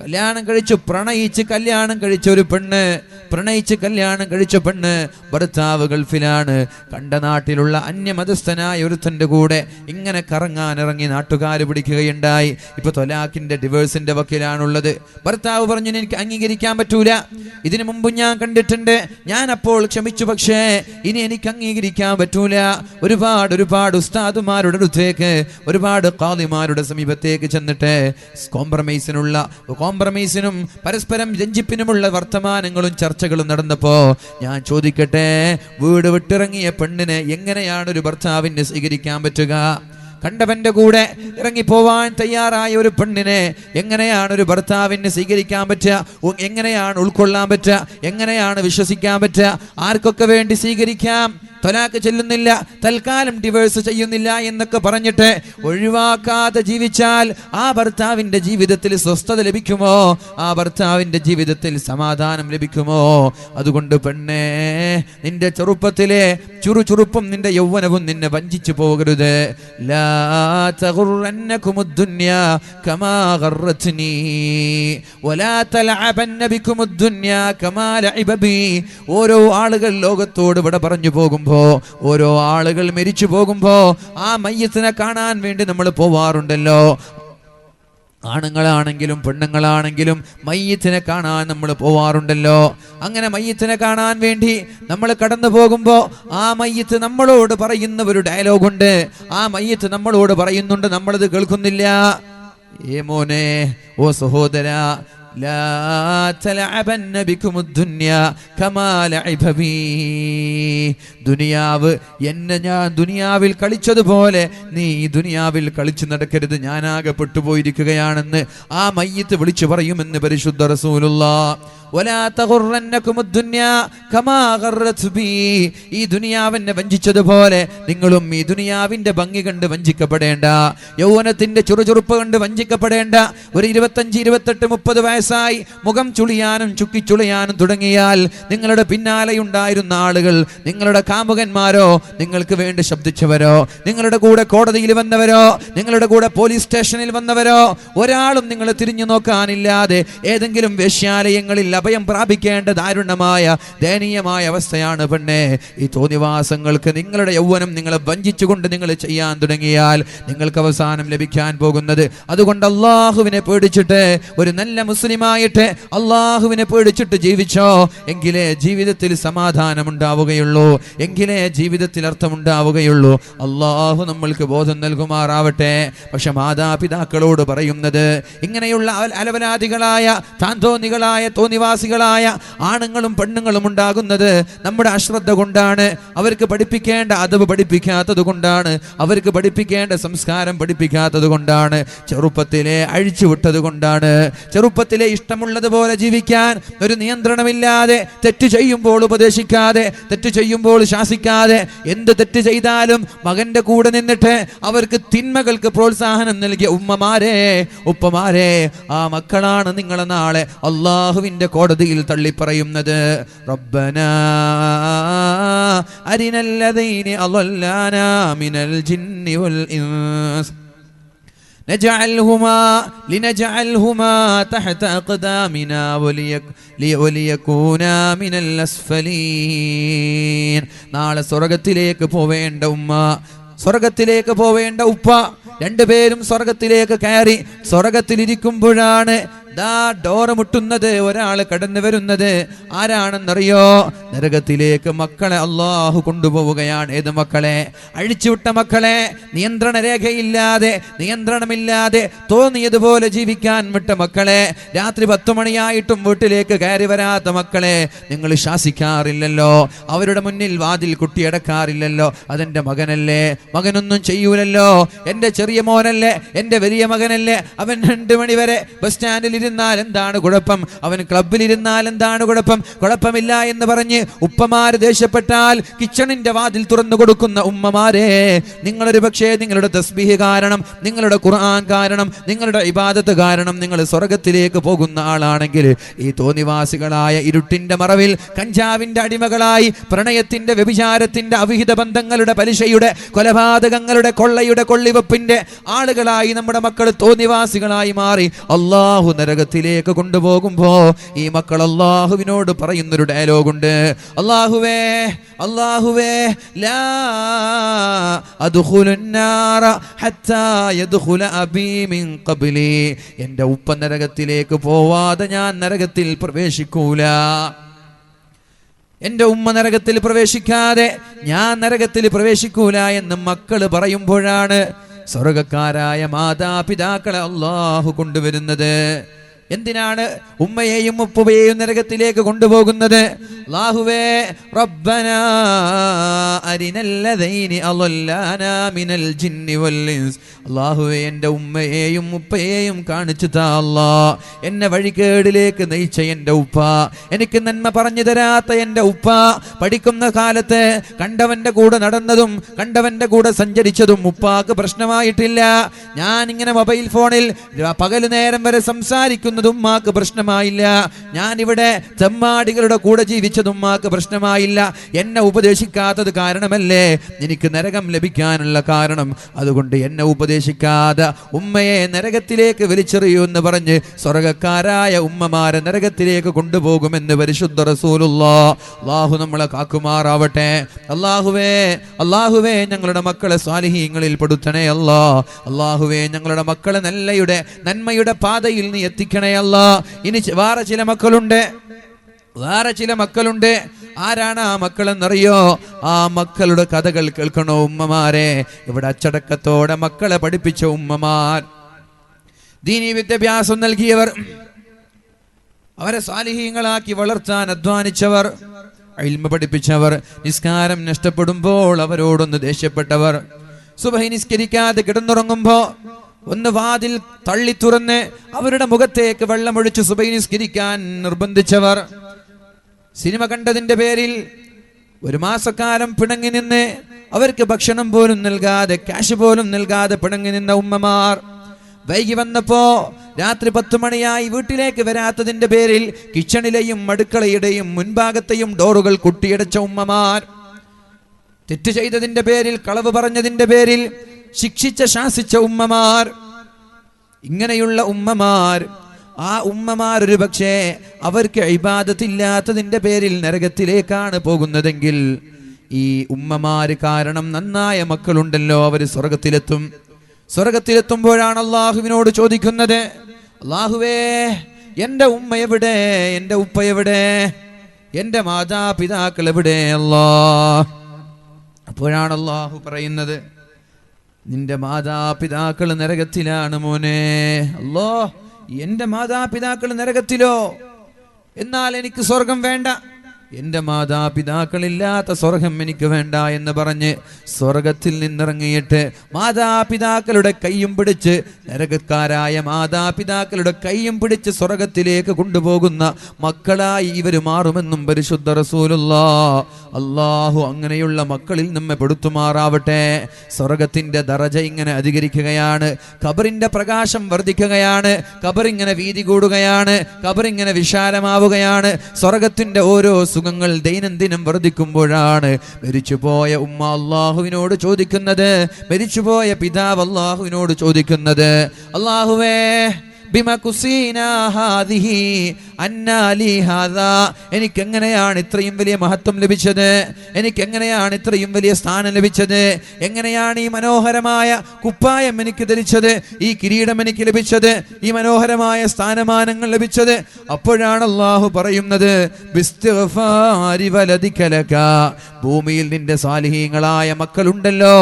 കല്യാണം കഴിച്ചു പ്രണയിച്ച് കല്യാണം കഴിച്ച ഒരു പെണ്ണ്, പ്രണയിച്ച് കല്യാണം കഴിച്ച പെണ്ണ് ഭർത്താവ് ഗൾഫിലാണ്. കണ്ട നാട്ടിലുള്ള അന്യമതസ്ഥനായ ഒരുത്തന്റെ കൂടെ ഇങ്ങനെ കറങ്ങാനിറങ്ങി നാട്ടുകാർ പിടിക്കുകയുണ്ടായി. ഇപ്പൊ തൊലാഖിന്റെ ഡിവേഴ്സിന്റെ വക്കിലാണുള്ളത്. ഭർത്താവ് പറഞ്ഞു എനിക്ക് അംഗീകരിക്കാൻ പറ്റൂല, ഇതിനു മുമ്പ് ഞാൻ കണ്ടിട്ടുണ്ട്, ഞാൻ അപ്പോൾ ക്ഷമിച്ചു, പക്ഷേ ഇനി എനിക്ക് അംഗീകരിക്കാൻ പറ്റൂല. ഒരുപാട് ഉസ്താദുമാരുടെ അടുത്തേക്ക്, ഒരുപാട് ഖാദിമാരുടെ സമീപത്തേക്ക് ചെന്നിട്ട് കോംപ്രമൈസിനും പരസ്പരം രഞ്ജിപ്പിനുമുള്ള വർത്തമാനങ്ങളും ചർച്ചകളും നടന്നപ്പോ ഞാൻ ചോദിക്കട്ടെ, വീട് വിട്ടിറങ്ങിയ പെണ്ണിനെ എങ്ങനെയാണ് ഒരു ഭർത്താവിനെ സ്വീകരിക്കാൻ പറ്റുക? കണ്ടവന്റെ കൂടെ ഇറങ്ങിപ്പോവാൻ തയ്യാറായ ഒരു പെണ്ണിനെ എങ്ങനെയാണ് ഒരു ഭർത്താവിനെ സ്വീകരിക്കാൻ പറ്റുക? എങ്ങനെയാണ് ഉൾക്കൊള്ളാൻ പറ്റുക? എങ്ങനെയാണ് വിശ്വസിക്കാൻ പറ്റുക? ആർക്കൊക്കെ വേണ്ടി സ്വീകരിക്കാം? തൊലാക്ക് ചെല്ലുന്നില്ല, തൽക്കാലം ഡിവേഴ്സ് ചെയ്യുന്നില്ല എന്നൊക്കെ പറഞ്ഞിട്ട് ഒഴിവാക്കാതെ ജീവിച്ചാൽ ആ ഭർത്താവിന്റെ ജീവിതത്തിൽ സ്വസ്ഥത ലഭിക്കുമോ? ആ ഭർത്താവിന്റെ ജീവിതത്തിൽ സമാധാനം ലഭിക്കുമോ? അതുകൊണ്ട് പെണ്ണേ, നിന്റെ ചെറുപ്പത്തിലെ ചുറുചുറുപ്പും നിന്റെ യൗവനവും നിന്നെ വഞ്ചിച്ചു പോകരുത്. ലാ തഗുറന്നകുമുദ്ദുന്യാ കമാ ഗറത്നി വലാ തലഅബന്ന ബികുമുദ്ദുന്യാ കമാ ലഅബ ബി. ഓരോ ആളുകൾ ലോകത്തോട് വിട പറഞ്ഞു പോകുമ്പോൾ, ഓരോ ആളുകൾ മരിച്ചു പോകുമ്പോ ആ മയ്യത്തിനെ കാണാൻ വേണ്ടി നമ്മൾ പോവാറുണ്ടല്ലോ. ആണുങ്ങളാണെങ്കിലും പെണ്ണുങ്ങളാണെങ്കിലും മയ്യത്തിനെ കാണാൻ നമ്മൾ പോവാറുണ്ടല്ലോ. അങ്ങനെ മയ്യത്തിനെ കാണാൻ വേണ്ടി നമ്മൾ കടന്നു പോകുമ്പോ ആ മയ്യത്ത് നമ്മളോട് പറയുന്ന ഒരു ഡയലോഗുണ്ട്. ആ മയ്യത്ത് നമ്മളോട് പറയുന്നുണ്ട്, നമ്മളത് കേൾക്കുന്നില്ല. ഏ മോനെ, ഓ സഹോദര, ലാ തലഅബന്ന ബികുമുദ്ദുന്യാ കമാ ലഅബ ബി. ദുനിയാവ് ഞാൻ ദുനിയാവിൽ കളിച്ചതുപോലെ നീ ഈ ദുനിയാവിൽ കളിച്ചു നടക്കരുത്, ഞാനാകെ പെട്ടുപോയിരിക്കുകയാണെന്ന് ആ മയ്യത്ത് വിളിച്ചു പറയുമെന്ന് പരിശുദ്ധ റസൂലുള്ളാഹ്. വലാ തഗുറന്നകുമുദ്ദുന്യാ കമാ ഗറത് ബി. ഈ ദുനിയാവിനെ വഞ്ചിച്ചതുപോലെ നിങ്ങളും ഈ ദുനിയാവിന്റെ ഭംഗി കണ്ട് വഞ്ചിക്കപ്പെടേണ്ട, യൗവനത്തിന്റെ ചുറുചുറുപ്പ് കണ്ട് വഞ്ചിക്കപ്പെടേണ്ട. ഒരു 25, 28, 30 വയസ്സായി മുഖം ചുളിയാനും ചുക്കിച്ചുളിയാനും തുടങ്ങിയാൽ നിങ്ങളുടെ പിന്നാലെയുണ്ടായിരുന്ന ആളുകൾ, നിങ്ങളുടെ കാമുകന്മാരോ, നിങ്ങൾക്ക് വേണ്ടി ശബ്ദിച്ചവരോ, നിങ്ങളുടെ കൂടെ കോടതിയിൽ വന്നവരോ, നിങ്ങളുടെ കൂടെ പോലീസ് സ്റ്റേഷനിൽ വന്നവരോ, ഒരാളും നിങ്ങൾ തിരിഞ്ഞു നോക്കാനില്ലാതെ ഏതെങ്കിലും വേശ്യാലയങ്ങളിൽ അഭയം പ്രാപിക്കേണ്ട ദാരുണമായ ദയനീയമായ അവസ്ഥയാണ് പെണ്ണെ. ഈ തോന്നിവാസങ്ങൾക്ക് നിങ്ങളുടെ യൗവനം നിങ്ങളെ വഞ്ചിച്ചുകൊണ്ട് നിങ്ങൾ ചെയ്യാൻ തുടങ്ങിയാൽ നിങ്ങൾക്ക് അവസാനം ലഭിക്കാൻ പോകുന്നത്. അതുകൊണ്ട് അള്ളാഹുവിനെ പേടിച്ചിട്ട്, ഒരു നല്ല മുസ്ലിമായിട്ട് അള്ളാഹുവിനെ പേടിച്ചിട്ട് ജീവിച്ചോ, എങ്കിലേ ജീവിതത്തിൽ സമാധാനം ഉണ്ടാവുകയുള്ളൂ, എങ്കിലേ ജീവിതത്തിൽ അർത്ഥമുണ്ടാവുകയുള്ളൂ. അള്ളാഹു നമ്മൾക്ക് ബോധം നൽകുമാറാവട്ടെ. പക്ഷെ മാതാപിതാക്കളോട് പറയുന്നത്, ഇങ്ങനെയുള്ള അലവലാദികളായ താന്തോന്നികളായ തോന്നിവാസികളായ ആണുങ്ങളും പെണ്ണുങ്ങളും ഉണ്ടാകുന്നത് നമ്മുടെ അശ്രദ്ധ കൊണ്ടാണ്. അവർക്ക് പഠിപ്പിക്കേണ്ട അദബ് പഠിപ്പിക്കാത്തത് കൊണ്ടാണ്, അവർക്ക് പഠിപ്പിക്കേണ്ട സംസ്കാരം പഠിപ്പിക്കാത്തത് കൊണ്ടാണ്, ചെറുപ്പത്തിലെ അഴിച്ചുവിട്ടത് കൊണ്ടാണ്. ചെറുപ്പത്തിലെ ഇഷ്ടമുള്ളതുപോലെ ജീവിക്കാൻ ഒരു നിയന്ത്രണമില്ലാതെ, തെറ്റ് ചെയ്യുമ്പോൾ ഉപദേശിക്കാതെ, തെറ്റ് ചെയ്യുമ്പോൾ ശാസിക്കാതെ, എന്ത് തെറ്റ് ചെയ്താലും മകന്റെ കൂടെ നിന്നിട്ട് അവർക്ക് തിന്മകൾക്ക് പ്രോത്സാഹനം നൽകിയ ഉമ്മമാരെ, ഉപ്പമാരെ, ആ മക്കളാണ് നിങ്ങളെ നാളെ അള്ളാഹുവിന്റെ കോടതിയിൽ തള്ളിപ്പറയുന്നത്. റബ്ബനാ അരിനല്ലദീനി അളല്ലാനാ മിനൽ ജിന്നി വൽ ഇൻസ് لنجعلهما تحت أقدامنا وليكونا من الأسفلين. നാളെ സ്വർഗ്ഗത്തിലേക്ക് പോവേണ്ട ഉമ്മ, സ്വർഗ്ഗത്തിലേക്ക് പോവേണ്ട ഉപ്പ, രണ്ടുപേരും സ്വർഗ്ഗത്തിലേക്ക് കയറി സ്വർഗ്ഗത്തിലിരിക്കുമ്പോഴാണ് ഡോറ് മുട്ടുന്നത്, ഒരാൾ കടന്നു വരുന്നത്. ആരാണെന്നറിയോ? നരകത്തിലേക്ക് മക്കളെ അള്ളാഹു കൊണ്ടുപോവുകയാണ്. ഏത് മക്കളെ? അഴിച്ചുവിട്ട മക്കളെ, നിയന്ത്രണ രേഖയില്ലാതെ, നിയന്ത്രണമില്ലാതെ തോന്നിയതുപോലെ ജീവിക്കാൻ വിട്ട മക്കളെ, രാത്രി 10 മണിയായിട്ടും വീട്ടിലേക്ക് കയറി വരാത്ത മക്കളെ നിങ്ങൾ ശാസിക്കാറില്ലല്ലോ, അവരുടെ മുന്നിൽ വാതിൽ കുട്ടിയടക്കാറില്ലല്ലോ. അതെന്റെ മകനല്ലേ, മകനൊന്നും ചെയ്യൂലല്ലോ, എൻ്റെ ചെറിയ മോനല്ലേ, എൻ്റെ വലിയ മകനല്ലേ, അവൻ 2 മണി വരെ ബസ് സ്റ്റാൻഡിൽ ഇരുന്നാൽ എന്താണ് കുഴപ്പം, അവൻ ക്ലബിൽ ഇരുന്നാൽ എന്താണ് കുഴപ്പം, കുഴപ്പമില്ല എന്ന് പറഞ്ഞ് ഉപ്പമാര് ദേഷ്യപ്പെട്ടാൽ കിച്ചണിന്റെ വാതിൽ തുറന്നു കൊടുക്കുന്ന ഉമ്മമാരെ, നിങ്ങളൊരു പക്ഷേ നിങ്ങളുടെ തസ്ബീഹ് കാരണം, നിങ്ങളുടെ ഖുർആൻ കാരണം, നിങ്ങളുടെ ഇബാദത്ത് കാരണം നിങ്ങൾ സ്വർഗത്തിലേക്ക് പോകുന്ന ആളാണെങ്കിൽ, ഈ തോന്നിവാസികളായ ഇരുട്ടിന്റെ മറവിൽ കഞ്ചാവിന്റെ അടിമകളായി, പ്രണയത്തിന്റെ, വ്യഭിചാരത്തിന്റെ, അവിഹിത ബന്ധങ്ങളുടെ, പലിശയുടെ, കൊലപാതകങ്ങളുടെ, കൊള്ളയുടെ, കൊള്ളിവെപ്പിന്റെ ആളുകളായി നമ്മുടെ മക്കൾ തോന്നിവാസികളായി മാറി അല്ലാഹു നരകത്തിലേക്ക് കൊണ്ടുപോകുമ്പോ ഈ മക്കൾ അള്ളാഹുവിനോട് പറയുന്നൊരു ഡയലോഗുണ്ട്. അല്ലാഹുവേ ലാ അദ്ഖുലുൻ നാറ ഹത്താ യദ്ഖുല അബീ മിൻ ഖബ്ലി. എൻ്റെ ഉപ്പ നരകത്തിലേക്ക് പോവാതെ ഞാൻ നരകത്തിൽ പ്രവേശിക്കൂല. എൻ്റെ ഉമ്മ നരകത്തിൽ പ്രവേശിക്കാതെ ഞാൻ നരകത്തിൽ പ്രവേശിക്കൂല എന്ന് മക്കള് പറയുമ്പോഴാണ് സ്വർഗക്കാരായ മാതാപിതാക്കളെ അല്ലാഹു കൊണ്ടുവരുന്നത്. എന്തിനാണ് ഉമ്മയെയും ഉപ്പയെയും നരകത്തിലേക്ക് കൊണ്ടുപോകുന്നത്? അല്ലാഹുവേ റബ്ബനാ അരിനല്ലദൈനി അളല്ലാനാ മിനൽ ജിന്നി വൽ ഇൻസ്. അല്ലാഹുവേ എൻ്റെ ഉമ്മയെയും ഉപ്പയെയും കാണിച്ചു താ അല്ലാഹ്. എന്നെ വഴികേടിലേക്ക് നയിച്ച എൻ്റെ ഉപ്പ, എനിക്ക് നന്മ പറഞ്ഞു തരാത്ത എൻ്റെ ഉപ്പ, പഠിക്കുന്ന കാലത്ത് കണ്ടവന്റെ കൂടെ നടന്നതും കണ്ടവന്റെ കൂടെ സഞ്ചരിച്ചതും ഉപ്പാക്ക് പ്രശ്നമായിട്ടില്ല. ഞാൻ ഇങ്ങനെ മൊബൈൽ ഫോണിൽ പകൽ നേരം വരെ സംസാരിക്കുന്നു ഉമ്മാക്ക് പ്രശ്നമായില്ല. ഞാനിവിടെ ചെമ്മാടികളുടെ കൂടെ ജീവിച്ചതും ഉമ്മാക്ക് പ്രശ്നമായില്ല. എന്നെ ഉപദേശിക്കാത്തത് കാരണമല്ലേ എനിക്ക് നരകം ലഭിക്കാനുള്ള കാരണം. അതുകൊണ്ട് എന്നെ ഉപദേശിക്കാതെ ഉമ്മയെ നരകത്തിലേക്ക് വലിച്ചെറിയൂ എന്ന് പറഞ്ഞ് സ്വർഗക്കാരായ ഉമ്മമാരെ നരകത്തിലേക്ക് കൊണ്ടുപോകുമെന്ന് പരിശുദ്ധ റസൂലുള്ളാഹ്. അല്ലാഹു നമ്മളെ കാക്കുമാറാവട്ടെ. അല്ലാഹുവേ ഞങ്ങളുടെ മക്കളെ സ്വാലിഹീങ്ങളിൽ പെടുത്തണേ അല്ലാ. അല്ലാഹുവേ ഞങ്ങളുടെ മക്കളെ നന്മയുടെ പാതയിൽ നീ എത്തിക്കണേ അല്ലാ. ഇനി വേറെ ചില മക്കളുണ്ട്. ആരാണ് ആ മക്കളെന്നറിയോ? ആ മക്കളുടെ കഥകൾ കേൾക്കണോ ഉമ്മമാരെ? ഇവിടെ അച്ചടക്കത്തോടെ മക്കളെ പഠിപ്പിച്ച ഉമ്മമാർ, ദീനീ വിദ്യാഭ്യാസം നൽകിയവർ, അവരെ സാലിഹീങ്ങളാക്കി വളർത്താൻ അധ്വാനിച്ചവർ, ഇൽമ പഠിപ്പിച്ചവർ, നിസ്കാരം നഷ്ടപ്പെടുമ്പോൾ അവരോടൊന്ന് ദേഷ്യപ്പെട്ടവർ, സുബഹി നിസ്കരിക്കാതെ കിടന്നുറങ്ങുമ്പോ ഒന്ന് വാതിൽ തള്ളി തുറന്ന് അവരുടെ മുഖത്തേക്ക് വെള്ളമൊഴിച്ച് സുബഹി നിസ്കരിക്കാൻ നിർബന്ധിച്ചവർ, സിനിമ കണ്ടതിന്റെ പേരിൽ ഒരു മാസക്കാലം പിണങ്ങി നിന്ന് അവർക്ക് ഭക്ഷണം പോലും നൽകാതെ, ക്യാഷ് പോലും നൽകാതെ പിണങ്ങി നിന്ന ഉമ്മമാർ, വൈകി വന്നപ്പോ രാത്രി 10 മണിയായി വീട്ടിലേക്ക് വരാത്തതിന്റെ പേരിൽ കിച്ചണിലെയും അടുക്കളയുടെയും മുൻഭാഗത്തെയും ഡോറുകൾ കുട്ടിയടച്ച ഉമ്മമാർ, തെറ്റ് ചെയ്തതിന്റെ പേരിൽ, കളവ് പറഞ്ഞതിന്റെ പേരിൽ ശാസിച്ച ഉമ്മമാർ, ഇങ്ങനെയുള്ള ഉമ്മമാർ, ആ ഉമ്മമാർ ഒരു പക്ഷേ അവർക്ക് ഇബാദത്തില്ലാത്തതിന്റെ പേരിൽ നരകത്തിലേക്കാണ് പോകുന്നതെങ്കിൽ ഈ ഉമ്മമാര് കാരണം നന്നായ മക്കളുണ്ടല്ലോ, അവർ സ്വർഗത്തിലെത്തുമ്പോഴാണ് അള്ളാഹുവിനോട് ചോദിക്കുന്നത്, അള്ളാഹുവേ എൻ്റെ ഉമ്മ എവിടെ, എൻ്റെ ഉപ്പ എവിടെ, എൻ്റെ മാതാപിതാക്കൾ എവിടെ അല്ലാ? അപ്പോഴാണ് അള്ളാഹു പറയുന്നത്, നിന്റെ മാതാപിതാക്കൾ നരകത്തിലാണ് മോനെ. അല്ലോ, എൻ്റെ മാതാപിതാക്കൾ നരകത്തിലോ? എന്നാൽ എനിക്ക് സ്വർഗം വേണ്ട, എൻ്റെ മാതാപിതാക്കളില്ലാത്ത സ്വർഗം എനിക്ക് വേണ്ട എന്ന് പറഞ്ഞ് സ്വർഗത്തിൽ നിന്നിറങ്ങിയിട്ട് മാതാപിതാക്കളുടെ കൈയും പിടിച്ച്, നരകക്കാരായ മാതാപിതാക്കളുടെ കൈയും പിടിച്ച് സ്വർഗത്തിലേക്ക് കൊണ്ടുപോകുന്ന മക്കളായി ഇവർ മാറുമെന്നും പരിശുദ്ധ റസൂലുള്ളാഹ്. അല്ലാഹു അങ്ങനെയുള്ള മക്കളിൽ നമ്മെ പെടുത്തുമാറാവട്ടെ. സ്വർഗത്തിന്റെ ദറജ ഇങ്ങനെ അധികരിക്കുകയാണ്, ഖബറിന്റെ പ്രകാശം വർദ്ധിക്കുകയാണ്, ഖബറിങ്ങനെ വീതി കൂടുകയാണ്, ഖബറിങ്ങനെ വിശാലമാവുകയാണ്. സ്വർഗത്തിന്റെ ഓരോ സുഖങ്ങൾ ദൈനംദിനം വർദ്ധിക്കുമ്പോഴാണ് മരിച്ചുപോയ ഉമ്മ അള്ളാഹുവിനോട് ചോദിക്കുന്നത്, മരിച്ചുപോയ പിതാവ് അള്ളാഹുവിനോട് ചോദിക്കുന്നത്, അള്ളാഹുവേ എനിക്കെങ്ങനെയാണ് ഇത്രയും വലിയ മഹത്വം ലഭിച്ചത്, എനിക്കെങ്ങനെയാണ് ഇത്രയും വലിയ സ്ഥാനം ലഭിച്ചത്, എങ്ങനെയാണ് ഈ മനോഹരമായ കുപ്പായം എനിക്ക് ധരിച്ചത്, ഈ കിരീടം എനിക്ക് ലഭിച്ചത്, ഈ മനോഹരമായ സ്ഥാനമാനങ്ങൾ ലഭിച്ചത്? അപ്പോഴാണ് അല്ലാഹു പറയുന്നത്, ഭൂമിയിൽ നിന്റെ സാലിഹീങ്ങളായ മക്കളുണ്ടല്ലോ,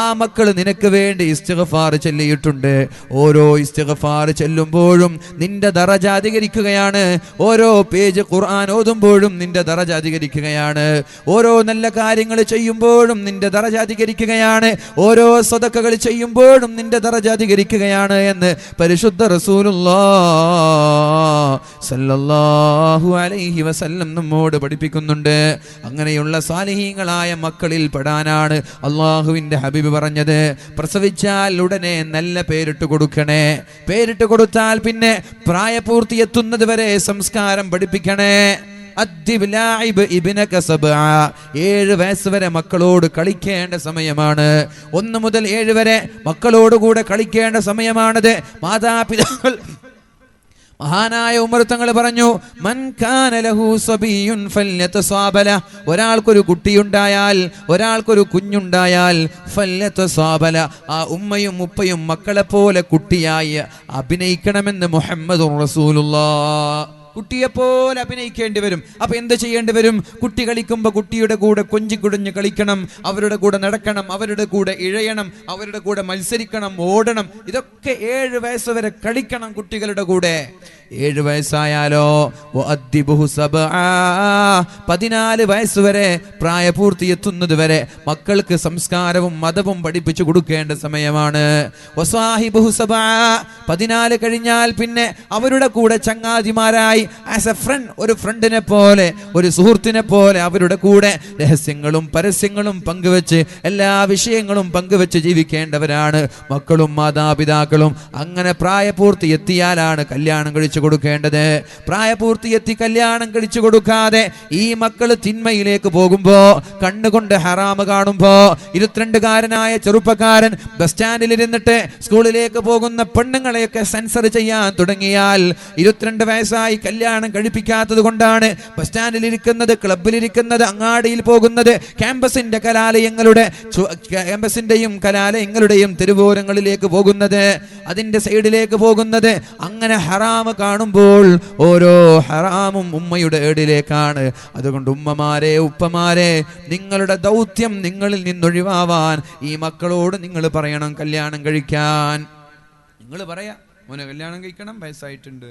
ആ മക്കൾ നിനക്ക് വേണ്ടി ഇസ്തിഗ്ഫാർ ചൊല്ലിയിട്ടുണ്ട്. ഓരോ ഇസ്തിഗ്ഫാർ ചെല്ലുമ്പോഴും നിന്റെ ദറജ അധികരിക്കുകയാണ്, ഓരോ പേജ് ഖുർആൻ ഓതുമ്പോഴും നിന്റെ ദറജ അധികരിക്കുകയാണ്, ഓരോ നല്ല കാര്യങ്ങൾ ചെയ്യുമ്പോഴും നിന്റെ ദറജ അധികരിക്കുകയാണ്, ഓരോ സദഖകൾ ചെയ്യുമ്പോഴും നിന്റെ ദറജ അധികരിക്കുകയാണ് എന്ന് പരിശുദ്ധ റസൂലുള്ളാഹ് സല്ലല്ലാഹു അലൈഹി വസല്ലം നമ്മോട് പഠിപ്പിക്കുന്നുണ്ട്. അങ്ങനെയുള്ള സാലിഹീങ്ങളായ മക്കളിൽ പെടാനാണ് അള്ളാഹുവിന്റെ ഹബീബ് പറഞ്ഞത്, പ്രസവിച്ചാൽ ഉടനെ നല്ല പേരിട്ട് കൊടുക്കണേ, പേരിട്ട് കൊടുത്താൽ പിന്നെ പ്രായപൂർത്തി എത്തുന്നത് വരെ സംസ്കാരം പഠിപ്പിക്കണേ. 7 വയസ്സ് വരെ മക്കളോട് കളിക്കേണ്ട സമയമാണ്. 1 മുതൽ 7 വരെ മക്കളോട് കൂടെ കളിക്കേണ്ട സമയമാണത്. മഹാനായ ഉമർ തങ്ങൾ പറഞ്ഞു, മൻ കാന ലഹു സബിയുൻ ഫല്യതസാബല, ഒരാൾക്കൊരു കുട്ടിയുണ്ടായാൽ, ഒരാൾക്കൊരു കുഞ്ഞുണ്ടായാൽ, ഫല്യതസാബല, ആ ഉമ്മയും ഉപ്പയും മക്കളെ പോലെ കുട്ടിയായി അഭിനയിക്കണമെന്ന് മുഹമ്മദുർ റസൂലുള്ളാഹ്. കുട്ടിയെപ്പോലെ അഭിനയിക്കേണ്ടി വരും. അപ്പൊ എന്ത് ചെയ്യേണ്ടി വരും? കുട്ടി കളിക്കുമ്പോൾ കുട്ടിയുടെ കൂടെ കൊഞ്ചിക്കുടഞ്ഞ് കളിക്കണം, അവരുടെ കൂടെ നടക്കണം, അവരുടെ കൂടെ ഇഴയണം, അവരുടെ കൂടെ മത്സരിക്കണം, ഓടണം. ഇതൊക്കെ 7 വയസ്സ് വരെ കളിക്കണം കുട്ടികളുടെ കൂടെ. 7 വയസ്സായാലോ 14 വയസ്സ് വരെ പ്രായപൂർത്തി എത്തുന്നത് വരെ മക്കൾക്ക് സംസ്കാരവും മതവും പഠിപ്പിച്ചു കൊടുക്കേണ്ട സമയമാണ്. 14 കഴിഞ്ഞാൽ പിന്നെ അവരുടെ കൂടെ ചങ്ങാതിമാരായി ആസ് എ ഫ്രണ്ട്, ഒരു ഫ്രണ്ടിനെ പോലെ, ഒരു സുഹൃത്തിനെ പോലെ അവരുടെ കൂടെ രഹസ്യങ്ങളും പരസ്യങ്ങളും പങ്കുവെച്ച് എല്ലാ വിഷയങ്ങളും പങ്കുവെച്ച് ജീവിക്കേണ്ടവരാണ് മക്കളും മാതാപിതാക്കളും. അങ്ങനെ പ്രായപൂർത്തി എത്തിയാലാണ് കല്യാണം കഴിച്ചു കൊടുക്കേണ്ടത്. പ്രായപൂർത്തി എത്തി കല്യാണം കഴിച്ചു കൊടുക്കാതെ ഈ മക്കൾ തിന്മയിലേക്ക് പോകുമ്പോ, കണ്ണുകൊണ്ട് ഹറാമ് കാണുമ്പോ, 22കാരനായ ചെറുപ്പക്കാരൻ ബസ് സ്റ്റാൻഡിൽ ഇരുന്നിട്ട് സ്കൂളിലേക്ക് പോകുന്ന പെണ്ണുങ്ങളെയൊക്കെ സെൻസർ ചെയ്യാൻ തുടങ്ങിയാൽ, 22 വയസ്സായി കല്യാണം കഴിപ്പിക്കാത്തത് കൊണ്ടാണ് ബസ് സ്റ്റാൻഡിൽ ഇരിക്കുന്നത്, ക്ലബിലിരിക്കുന്നത്, അങ്ങാടിയിൽ പോകുന്നത്, ക്യാമ്പസിന്റെയും കലാലയങ്ങളുടെയും തെരുവോരങ്ങളിലേക്ക് പോകുന്നത്, അതിന്റെ സൈഡിലേക്ക് പോകുന്നത്. അങ്ങനെ ഹറാമ് കാണുമ്പോൾ ഓരോ ഹറാമും ഉമ്മയുടെ ഏടിലേക്കാണ്. അതുകൊണ്ട് ഉമ്മമാരെ, ഉപ്പമാരെ, നിങ്ങളുടെ ദൗത്യം നിങ്ങളിൽ നിന്നൊഴിവാവാൻ ഈ മക്കളോട് നിങ്ങൾ പറയണം കല്യാണം കഴിക്കാൻ. നിങ്ങൾ പറയാ, മോനെ കല്യാണം കഴിക്കണം, വയസ്സായിട്ടുണ്ട്.